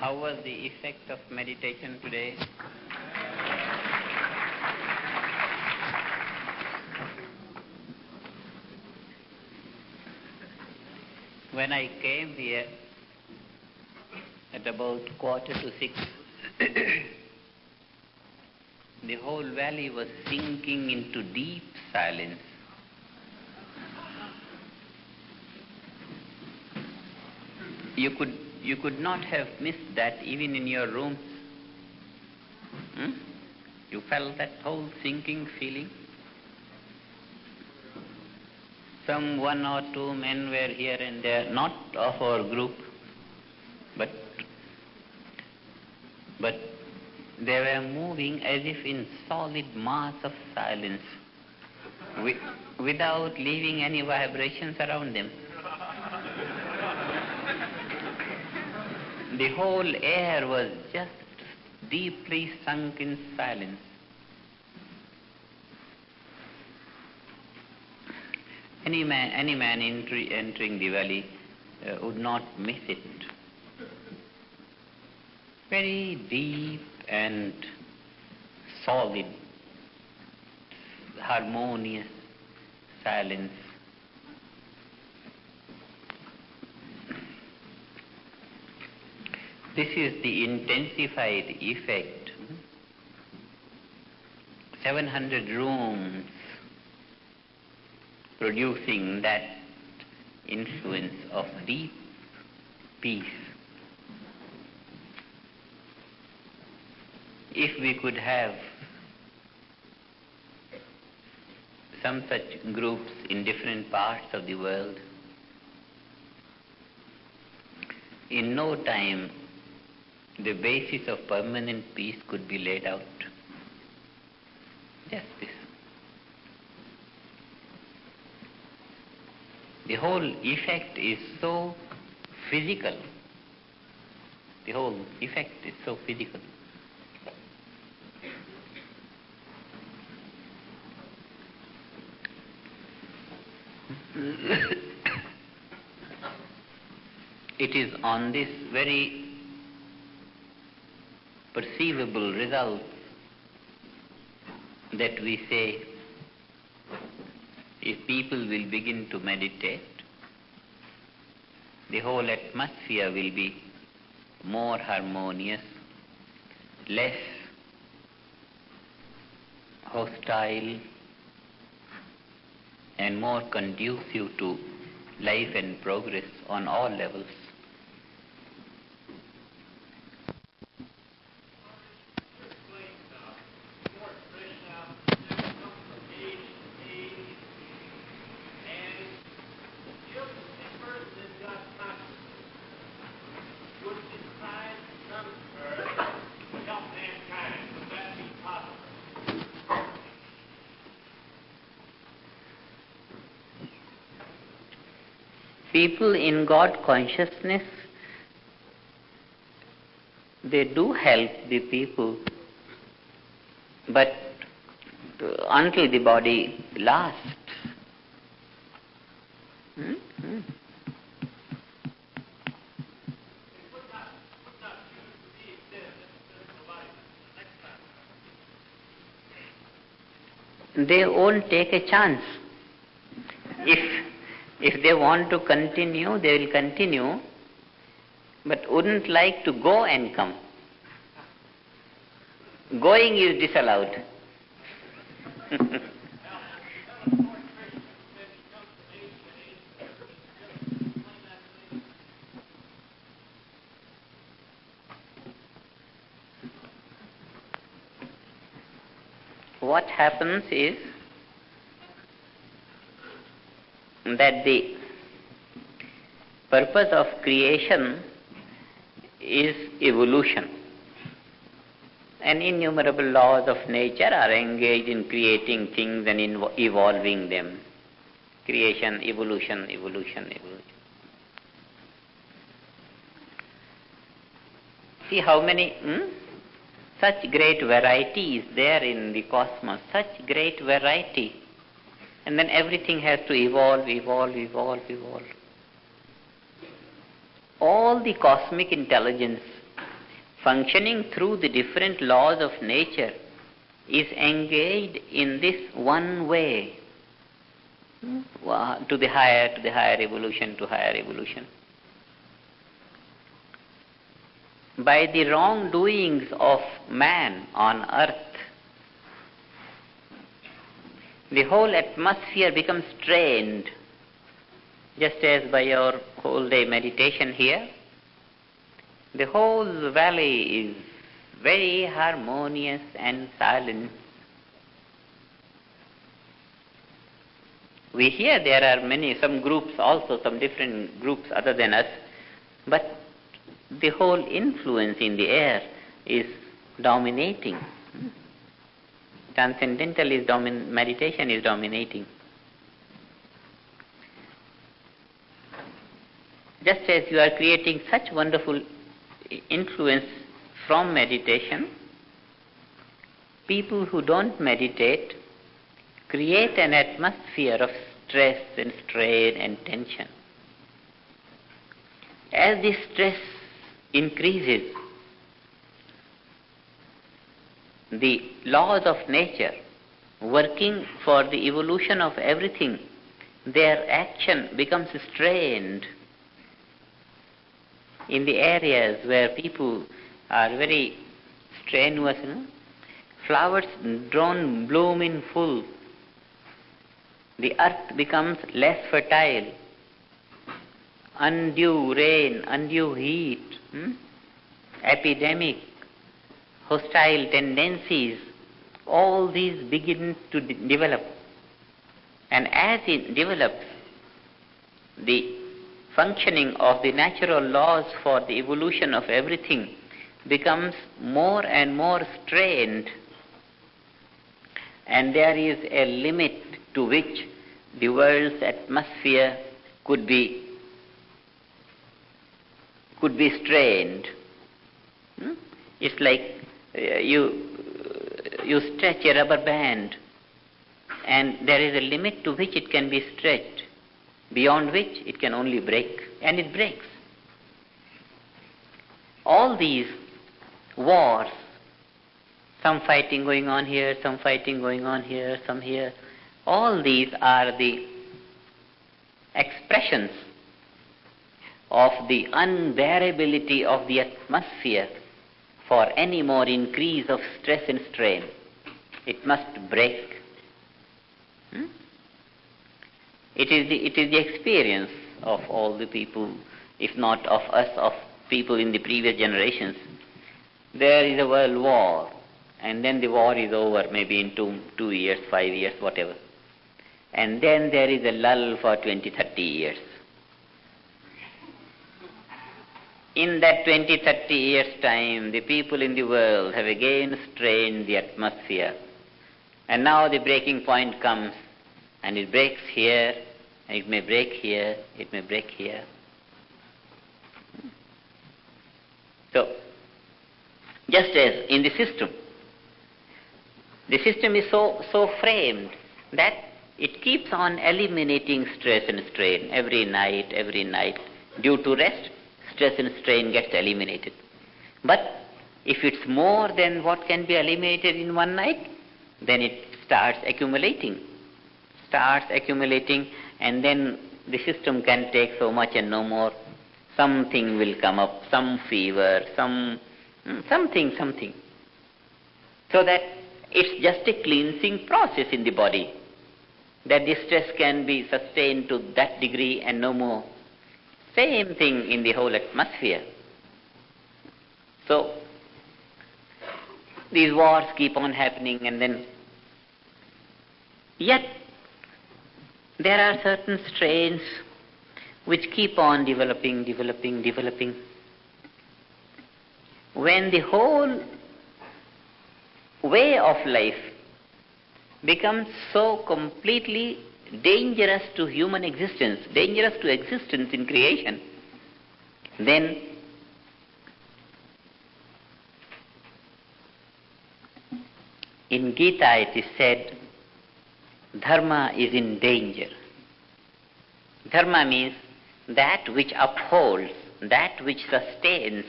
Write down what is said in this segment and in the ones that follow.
How was the effect of meditation today? When I came here at about 5:45, the whole valley was sinking into deep silence. You could not have missed that even in your rooms. You felt that whole sinking feeling. Some 1 or 2 men were here and there, not of our group, but they were moving as if in solid mass of silence, without leaving any vibrations around them. The whole air was just deeply sunk in silence. Any man entering the valley would not miss it. Very deep and solid, harmonious silence. This is the intensified effect. 700 rooms producing that influence of deep peace. If we could have some such groups in different parts of the world, in no time the basis of permanent peace could be laid out. Just this. The whole effect is so physical. The whole effect is so physical. It is on this very perceivable results that we say, if people will begin to meditate, the whole atmosphere will be more harmonious, less hostile, and more conducive to life and progress on all levels. People in God consciousness, they do help the people, but until the body lasts. They won't take a chance. If they want to continue, they will continue, but wouldn't like to go and come. Going is disallowed. What happens is that the purpose of creation is evolution, and innumerable laws of nature are engaged in creating things and in evolving them. Creation, evolution, evolution, evolution. See how many such great variety is there in the cosmos, such great variety. And then everything has to evolve, evolve, evolve, evolve. All the cosmic intelligence functioning through the different laws of nature, is engaged in this one way to the higher evolution, to higher evolution. By the wrongdoings of man on earth, the whole atmosphere becomes strained, just as by our whole day meditation here. The whole valley is very harmonious and silent. We hear there are some groups also, some different groups other than us, but the whole influence in the air is dominating. Transcendental is meditation is dominating. Just as you are creating such wonderful influence from meditation, people who don't meditate create an atmosphere of stress and strain and tension. As this stress increases, the laws of nature working for the evolution of everything, their action becomes strained. In the areas where people are very strenuous, flowers don't bloom in full. The earth becomes less fertile. Undue rain, undue heat, epidemic, hostile tendencies, all these begin to develop. And as it develops, the functioning of the natural laws for the evolution of everything becomes more and more strained, and there is a limit to which the world's atmosphere could be strained. It's like you stretch a rubber band, and there is a limit to which it can be stretched, beyond which it can only break, and it breaks. All these wars, some fighting going on here, some fighting going on here, some here, all these are the expressions of the unbearability of the atmosphere for any more increase of stress and strain. It must break. It is the experience of all the people, if not of us, of people in the previous generations. There is a world war, and then the war is over, maybe in 2 years, 5 years, whatever. And then there is a lull for 20, 30 years. In that 20, 30 years' time, the people in the world have again strained the atmosphere. And now the breaking point comes, and it breaks here, and it may break here, it may break here. So, just as in the system is so framed that it keeps on eliminating stress and strain every night. Due to rest, stress and strain gets eliminated. But if it's more than what can be eliminated in one night, then it starts accumulating, and then the system can take so much and no more. Something will come up, some fever, something. So that it's just a cleansing process in the body, that the stress can be sustained to that degree and no more. Same thing in the whole atmosphere. So, these wars keep on happening, and then yet there are certain strains which keep on developing. When the whole way of life becomes so completely dangerous to human existence, dangerous to existence in creation, then in Gita it is said, dharma is in danger. Dharma means that which upholds, that which sustains,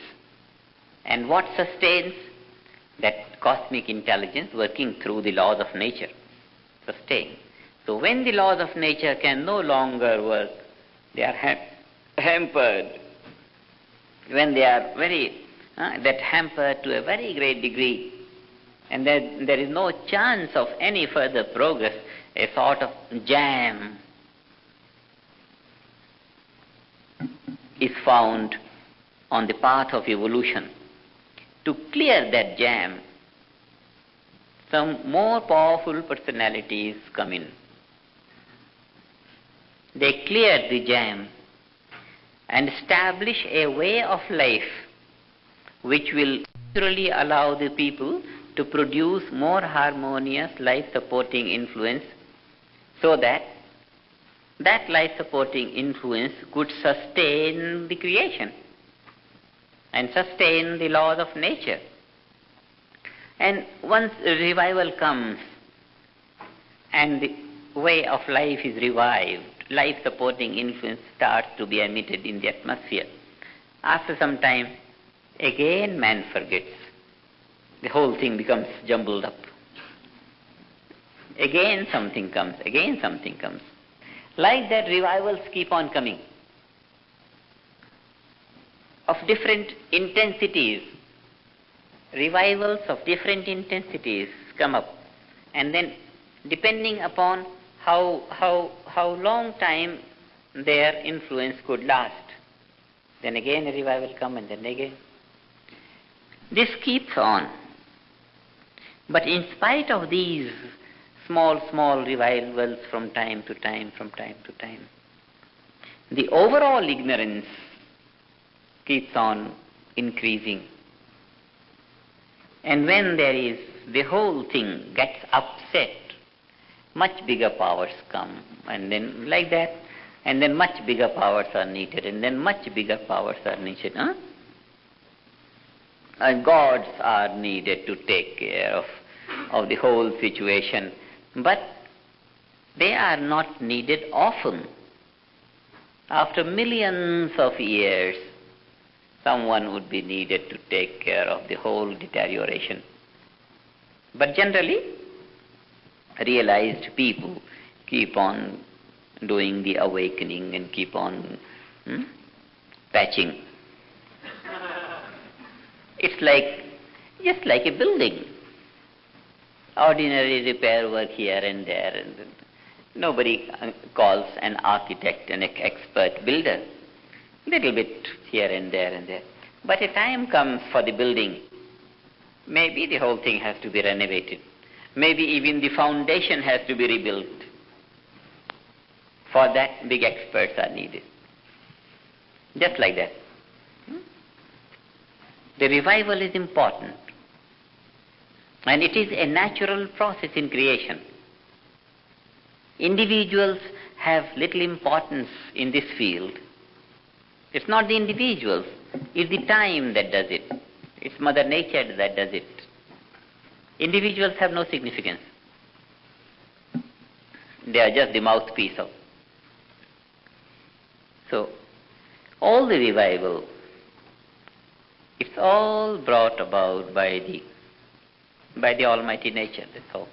And what sustains? That cosmic intelligence working through the laws of nature. Sustain. So when the laws of nature can no longer work, they are hampered. When they are that hampered to a very great degree, and there is no chance of any further progress, a sort of jam is found on the path of evolution. To clear that jam, some more powerful personalities come in. They clear the jam and establish a way of life which will naturally allow the people to produce more harmonious life-supporting influence, so that life-supporting influence could sustain the creation and sustain the laws of nature. And once revival comes and the way of life is revived, life-supporting influence starts to be emitted in the atmosphere. After some time, again man forgets. The whole thing becomes jumbled up. Again something comes, again something comes. Like that, revivals keep on coming, of different intensities. Revivals of different intensities come up, and then depending upon how long time their influence could last, then again a revival come, and then again. This keeps on. But in spite of these small revivals from time to time, the overall ignorance keeps on increasing. And when the whole thing gets upset, much bigger powers come, and then like that, and then much bigger powers are needed, and then much bigger powers are needed. And gods are needed to take care of the whole situation. But they are not needed often. After millions of years, someone would be needed to take care of the whole deterioration. But generally, realized people keep on doing the awakening and keep on patching. It's just like a building. Ordinary repair work here and there, and nobody calls an architect an expert builder. Little bit here and there. But a time comes for the building. Maybe the whole thing has to be renovated. Maybe even the foundation has to be rebuilt. For that, big experts are needed. Just like that. The revival is important. And it is a natural process in creation. Individuals have little importance in this field. It's not the individuals, it's the time that does it. It's Mother Nature that does it. Individuals have no significance. They are just the mouthpiece of. So, all the revival, it's all brought about by the Almighty Nature, that's all.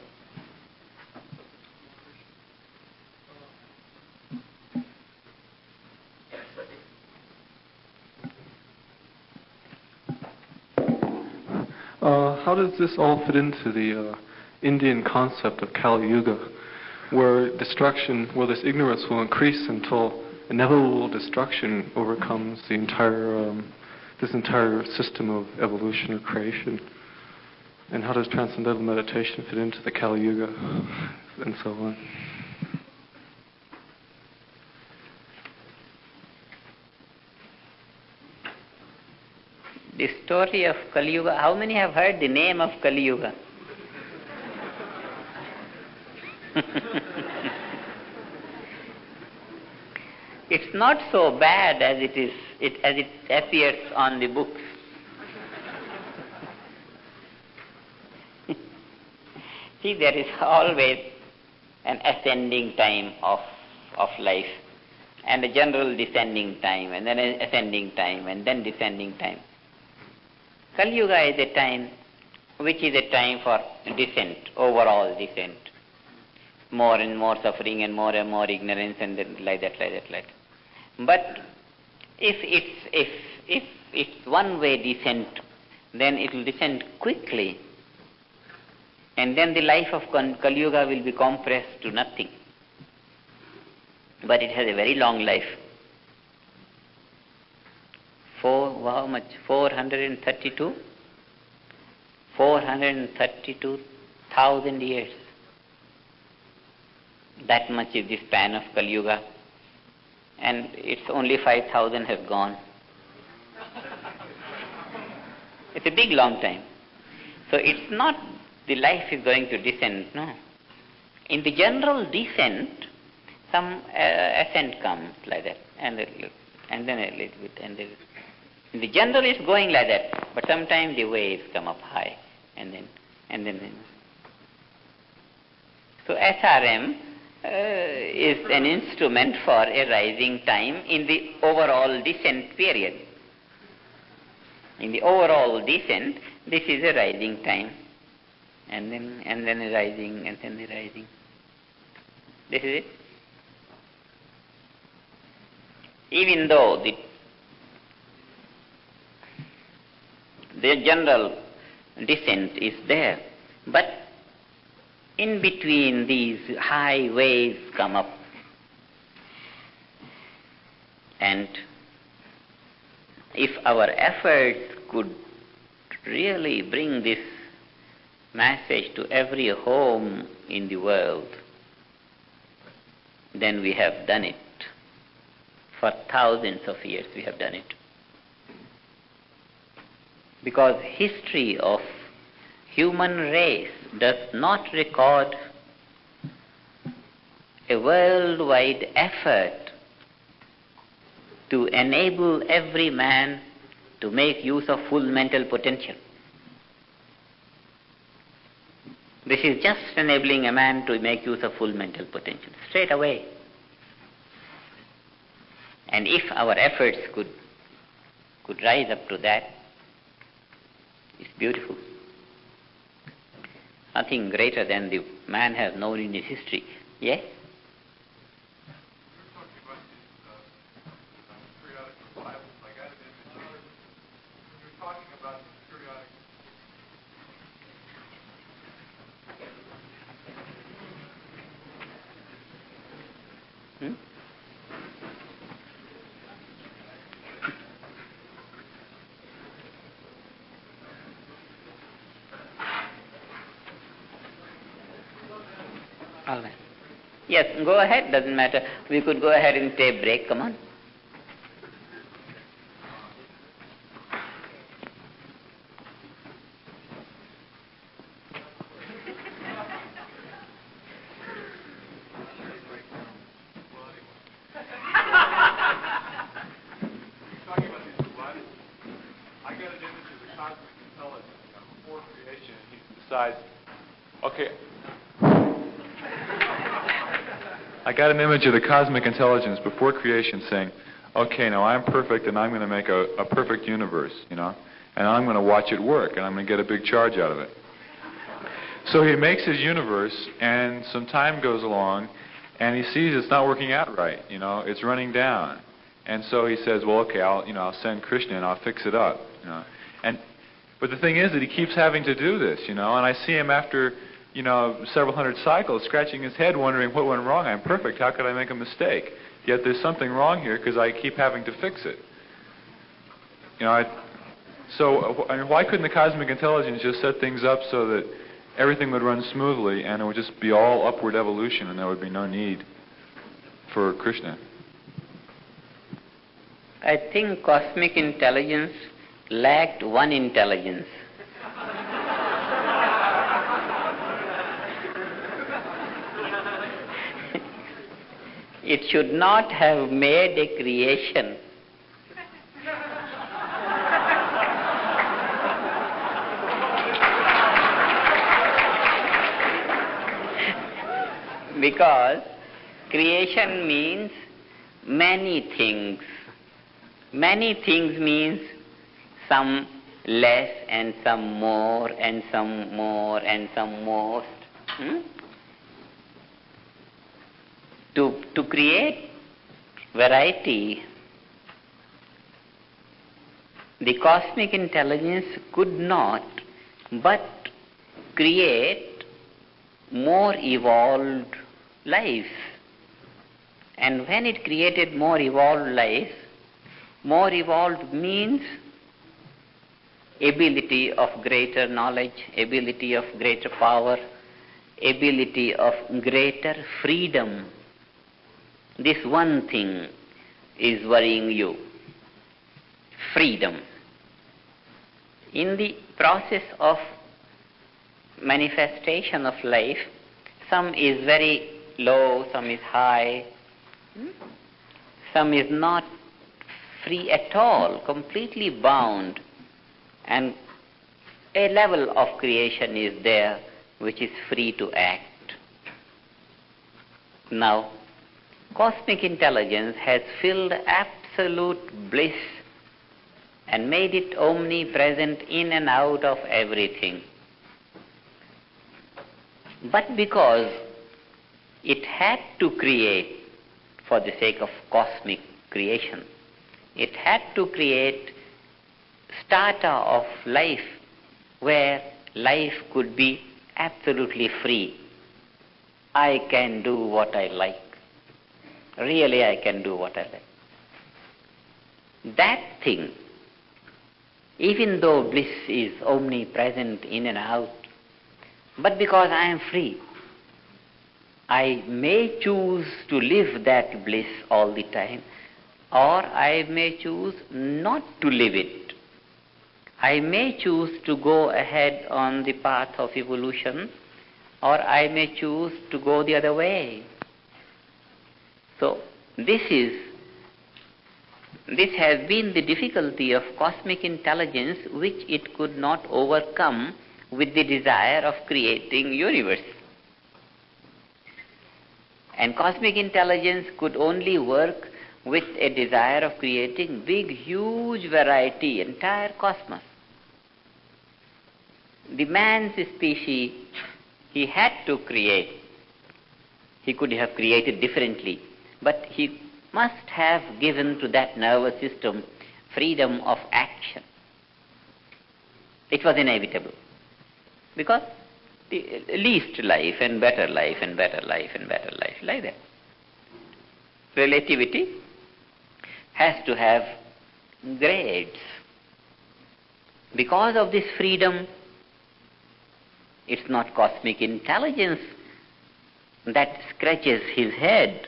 How does this all fit into the Indian concept of Kali Yuga, where this ignorance will increase until inevitable destruction overcomes the this entire system of evolution or creation? And how does transcendental meditation fit into the Kali Yuga, and so on? The story of Kali Yuga, how many have heard the name of Kali Yuga? It's not so bad as it appears on the books. See, there is always an ascending time of life, and a general descending time, and then an ascending time, and then descending time. Kali Yuga is a time which is a time for descent, overall descent. More and more suffering and more ignorance and then like that. But if it's one-way descent, then it will descend quickly. And then the life of Kali Yuga will be compressed to nothing. But it has a very long life. How much? 432? 432,000 years. That much is the span of Kali Yuga. And it's only 5,000 have gone. It's a big long time. So it's not the life is going to descend, no. In the general descent, some ascent comes like that, and then a little bit, and then in the general it's going like that, but sometimes the waves come up high, and then. So SRM is an instrument for a rising time in the overall descent period. In the overall descent, this is a rising time, and then a rising, and then a rising. This is it. Even though the general descent is there, but in between these high waves come up, and if our efforts could really bring this message to every home in the world, then we have done it. For thousands of years we have done it. Because history of human race does not record a worldwide effort to enable every man to make use of full mental potential. This is just enabling a man to make use of full mental potential, straight away. And if our efforts could rise up to that, it's beautiful. Nothing greater than the man has known in his history. Yes? All right. Yes, go ahead, doesn't matter. We could go ahead and take a break, come on. I got an image of the cosmic intelligence before creation saying, okay, now I'm perfect and I'm going to make a perfect universe, and I'm going to watch it work and I'm going to get a big charge out of it. So he makes his universe and some time goes along and he sees it's not working out right, it's running down. And so he says, well, okay, I'll send Krishna and I'll fix it up, But the thing is that he keeps having to do this, and I see him after several hundred cycles, scratching his head, wondering what went wrong. I'm perfect. How could I make a mistake? Yet there's something wrong here because I keep having to fix it. So why couldn't the cosmic intelligence just set things up so that everything would run smoothly and it would just be all upward evolution and there would be no need for Krishna? I think cosmic intelligence lacked one intelligence. It should not have made a creation. Because creation means many things. Many things means some less and some more and some more and some most. To create variety, the cosmic intelligence could not but create more evolved life. And when it created more evolved life, more evolved means ability of greater knowledge, ability of greater power, ability of greater freedom. This one thing is worrying you. Freedom. In the process of manifestation of life, some is very low, some is high, some is not free at all, completely bound, and a level of creation is there which is free to act. Now, cosmic intelligence has filled absolute bliss and made it omnipresent in and out of everything. But because it had to create for the sake of cosmic creation, it had to create strata of life where life could be absolutely free. I can do what I like. Really, I can do what I like. That thing, even though bliss is omnipresent in and out, but because I am free, I may choose to live that bliss all the time, or I may choose not to live it. I may choose to go ahead on the path of evolution, or I may choose to go the other way. So, this has been the difficulty of cosmic intelligence, which it could not overcome with the desire of creating universe. And cosmic intelligence could only work with a desire of creating big, huge variety, entire cosmos. The man's species, he had to create. He could have created differently, but he must have given to that nervous system freedom of action. It was inevitable, because the least life and better life and better life and better life, like that. Relativity has to have grades. Because of this freedom, it's not cosmic intelligence that scratches his head.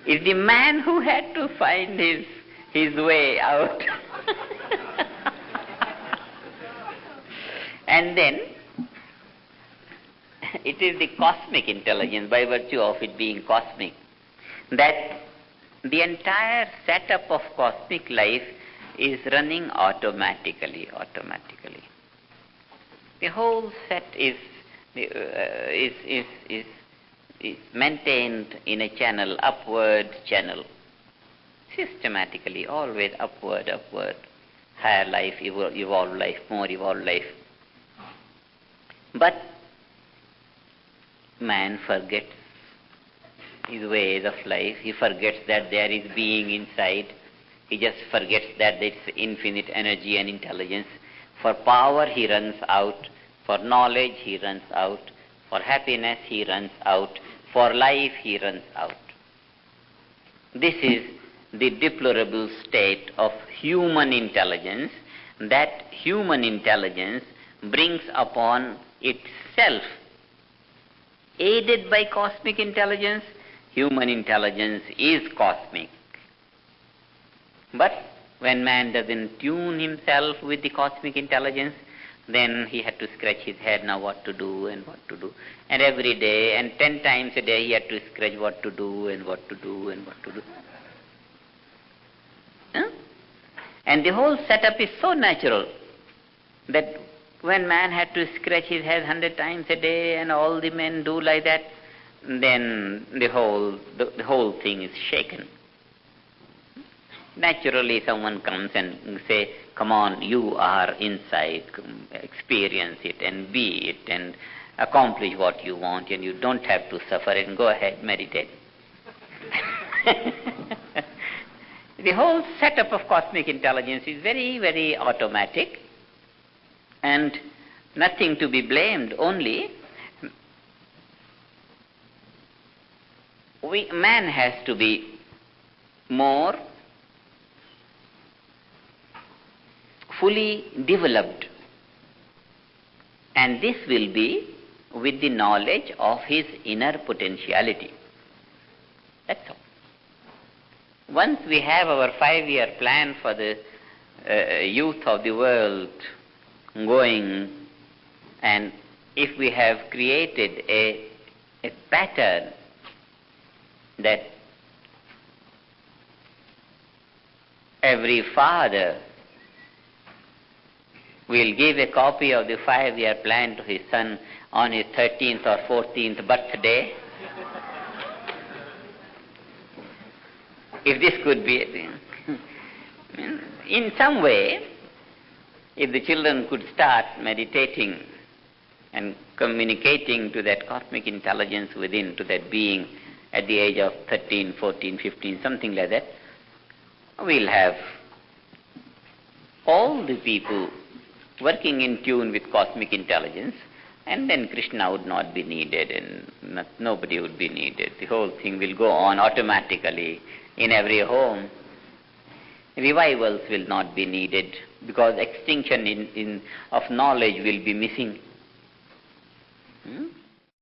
It's the man who had to find his way out. And then it is the cosmic intelligence, by virtue of it being cosmic, that the entire setup of cosmic life is running automatically. The whole set is maintained in a channel, upward channel, systematically, always upward, higher life, evolved life, more evolved life. But man forgets his ways of life. He forgets that there is being inside. He just forgets that it's infinite energy and intelligence. For power he runs out. For knowledge he runs out. For happiness he runs out. For life he runs out. This is the deplorable state of human intelligence, that human intelligence brings upon itself. Aided by cosmic intelligence, human intelligence is cosmic. But when man doesn't tune himself with the cosmic intelligence, then he had to scratch his head, now what to do and what to do. And every day, and 10 times a day, he had to scratch what to do and what to do and what to do. Huh? And the whole setup is so natural that when man had to scratch his head 100 times a day and all the men do like that, then the whole thing is shaken. Naturally, someone comes and say, come on, you are inside, experience it and be it and accomplish what you want, and you don't have to suffer, and go ahead, meditate. The whole setup of cosmic intelligence is very, very automatic and nothing to be blamed, only man has to be more fully developed, and this will be with the knowledge of his inner potentiality. That's all. Once we have our 5-year plan for the youth of the world going, and if we have created a pattern that every father will give a copy of the 5-year plan to his son on his 13th or 14th birthday, if this could be in some way, if the children could start meditating and communicating to that cosmic intelligence within, to that being at the age of 13, 14, 15, something like that, we'll have all the people working in tune with cosmic intelligence, and then Krishna would not be needed and nobody would be needed. The whole thing will go on automatically in every home. Revivals will not be needed because extinction of knowledge will be missing.